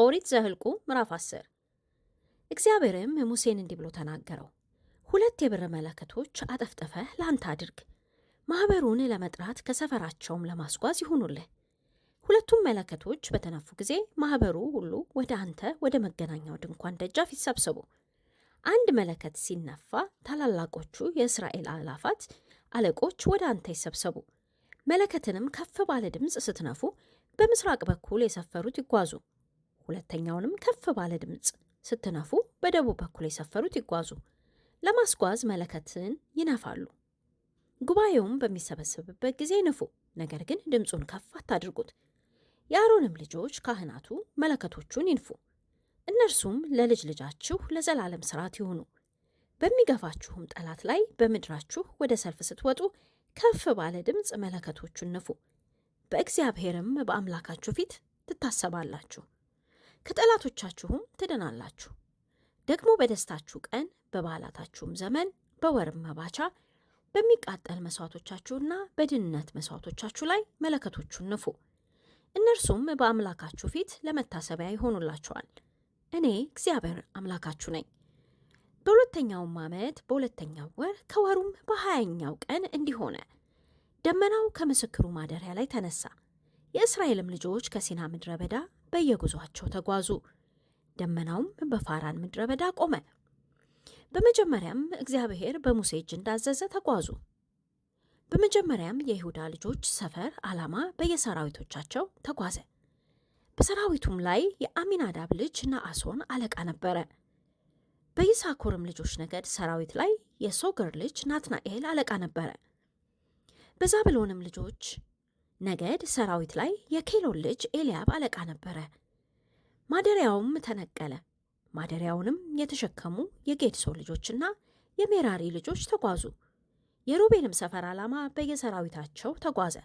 ኦሪት ዘኍልቍ ምዕራፍ 10 እግዚአብሔርም ሙሴን እንዲህ ብሎ ተናገረው። 2 የብር መለከቶች አጠፍጥፈህ ላንተ አድርግ፣ ማኅበሩን ለመጥራት ከሰፈራቸውም ለማስጓዝ ይሁኑልህ። 2ቱም መለከቶች በተነፉ ጊዜ ማኅበሩ ሁሉ ወደ አንተ ወደ መገናኛው ድንኳን ደጃፍ ይሰብሰቡ። 1 መለከት ሲነፋ ታላላቆቹ የእስራኤል አእላፋት አለቆች ወደ አንተ ይሰብሰቡ። መለከትንም ከፍ ባለ ድምፅ ስትነፉ በምስራቅ በኩል የሰፈሩት ይጓዙ። 2ኛውንም ከፍ ባለ ድምፅ ስትነፉ በደቡብ በኩል የሰፈሩት ይጓዙ። ለማስጓዝ መለከትን ይነፋሉ። ጉባኤውም በሚሰበሰብበት ጊዜ ንፉ፣ ነገር ግን ድምፁን ከፍ አታድርጉት። የአሮንም ልጆች ካህናቱ መለከቶቹን ይንፉ። እነርሱም ለልጅ ልጃችሁ ለዘላለም ሥርዓት ይሁኑ። በሚገፋችሁም ጠላት ላይ በምድራችሁ ወደ ሰልፍ ስትወጡ ከፍ ባለ ድምፅ መለከቶቹን ንፉ። በእግዚአብሔርም በአምላካችሁ ፊት ትታሰባላችሁ፣ ከጠላቶቻችሁም ትድናላችሁ። ደግሞ በደስታችሁ ቀን በበዓላታችሁም ዘመን በወርም መባቻ በሚቃጠል መሥዋዕቶቻችሁና በድህነት መሥዋዕቶቻችሁ ላይ መለከቶቹን ንፉ። እነርሱም በአምላካችሁ ፊት ለመታሰቢያ ይሆኑላችኋል። እኔ እግዚአብሔር አምላካችሁ ነኝ። በ2ኛውም ዓመት በ2ኛው ወር ከወሩም በ20ኛው ቀን እንዲህ ሆነ። ደመናው ከምስክሩ ማደሪያ ላይ ተነሳ። የእስራኤልም ልጆች ከሲና ምድረ በዳ በየጉዟቸው ተጓዙ። ደመናውም በፋራን ምድረ በዳ ቆመ። በመጀመሪያም እግዚአብሔር በሙሴ እጅ እንዳዘዘ ተጓዙ። በመጀመሪያም የይሁዳ ልጆች ሰፈር ዓላማ በየሰራዊቶቻቸው ተጓዘ። በሰራዊቱም ላይ የአሚናዳብ ልጅ ነአሶን አለቃ ነበረ። በይሳኮርም ልጆች ነገድ ሰራዊት ላይ የሶገር ልጅ ናትናኤል አለቃ ነበረ። በዛብሎንም ልጆች ነገድ ሰራዊት ላይ የኬሎን ልጅ ኤልያብ አለቃ ነበረ። ማደሪያውም ተነቀለ። ማደሪያውንም የተሸከሙ የጌድሶን ልጆችና የሜራሪ ልጆች ተጓዙ። የሮቤልም ሰፈር ዓላማ በየሰራዊታቸው ተጓዘ።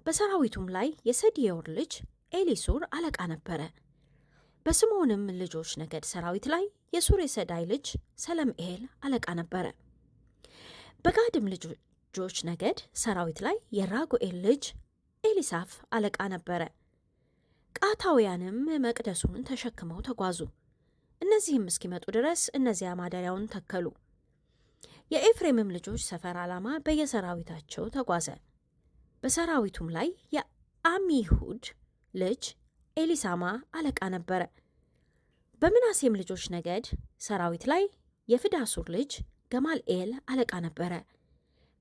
በሰራዊቱም ላይ የሰዲዮር ልጅ ኤሊሱር አለቃ ነበረ። በስምዖንም ልጆች ነገድ ሰራዊት ላይ የሱሬሰዳይ ልጅ ሰለምኤል አለቃ ነበረ። በጋድም ልጆች ነገድ ሰራዊት ላይ የራጉኤል ልጅ ኤሊሳፍ አለቃ ነበረ። ቃታውያንም መቅደሱን ተሸክመው ተጓዙ። እነዚህም እስኪመጡ ድረስ እነዚያ ማደሪያውን ተከሉ። የኤፍሬምም ልጆች ሰፈር ዓላማ በየሰራዊታቸው ተጓዘ። በሰራዊቱም ላይ የአሚሁድ ልጅ ኤሊሳማ አለቃ ነበረ። በምናሴም ልጆች ነገድ ሰራዊት ላይ የፍዳሱር ልጅ ገማልኤል አለቃ ነበረ።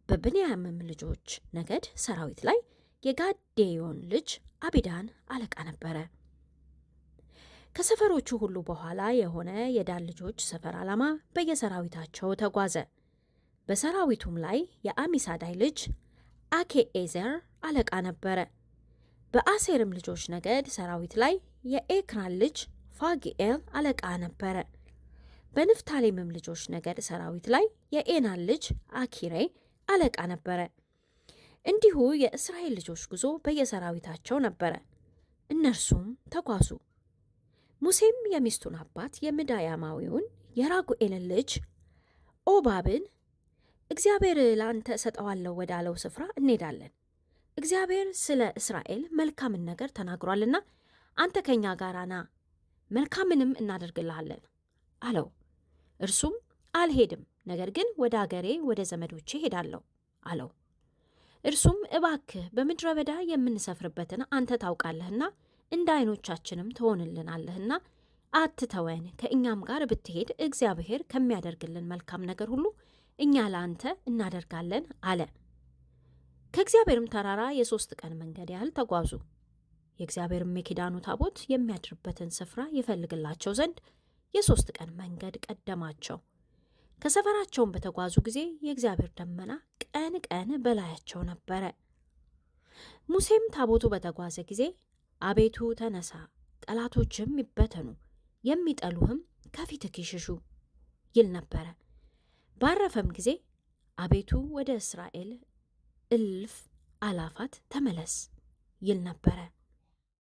በብንያምም ልጆች ነገድ ሰራዊት ላይ የጋዴዮን ልጅ አቢዳን አለቃ ነበረ። ከሰፈሮቹ ሁሉ በኋላ የሆነ የዳን ልጆች ሰፈር ዓላማ በየሰራዊታቸው ተጓዘ። በሰራዊቱም ላይ የአሚሳዳይ ልጅ አኬኤዘር አለቃ ነበረ። በአሴርም ልጆች ነገድ ሰራዊት ላይ የኤክራን ልጅ ፋግኤል አለቃ ነበረ። በንፍታሌምም ልጆች ነገድ ሰራዊት ላይ የኤናን ልጅ አኪሬ አለቃ ነበረ። እንዲሁ የእስራኤል ልጆች ጉዞ በየሰራዊታቸው ነበረ። እነርሱም ተጓዙ። ሙሴም የሚስቱን አባት የምዳያማዊውን የራጉኤልን ልጅ ኦባብን እግዚአብሔር ለአንተ እሰጠዋለሁ ወዳለው ስፍራ እንሄዳለን፣ እግዚአብሔር ስለ እስራኤል መልካምን ነገር ተናግሯልና አንተ ከኛ ጋር ና፣ መልካምንም እናደርግልሃለን አለው። እርሱም አልሄድም፣ ነገር ግን ወደ አገሬ ወደ ዘመዶቼ ሄዳለሁ አለው። እርሱም እባክህ በምድረ በዳ የምንሰፍርበትን አንተ ታውቃለህና እንደ ዓይኖቻችንም ትሆንልናለህና አትተወን፣ ከእኛም ጋር ብትሄድ እግዚአብሔር ከሚያደርግልን መልካም ነገር ሁሉ እኛ ለአንተ እናደርጋለን አለ። ከእግዚአብሔርም ተራራ የ3 ቀን መንገድ ያህል ተጓዙ። የእግዚአብሔርም የኪዳኑ ታቦት የሚያድርበትን ስፍራ ይፈልግላቸው ዘንድ የ3 ቀን መንገድ ቀደማቸው። ከሰፈራቸውም በተጓዙ ጊዜ የእግዚአብሔር ደመና ቀን ቀን በላያቸው ነበረ። ሙሴም ታቦቱ በተጓዘ ጊዜ አቤቱ ተነሳ፣ ጠላቶችም ይበተኑ፣ የሚጠሉህም ከፊትህ ይሽሹ ይል ነበረ። ባረፈም ጊዜ አቤቱ ወደ እስራኤል እልፍ አላፋት ተመለስ ይል ነበረ።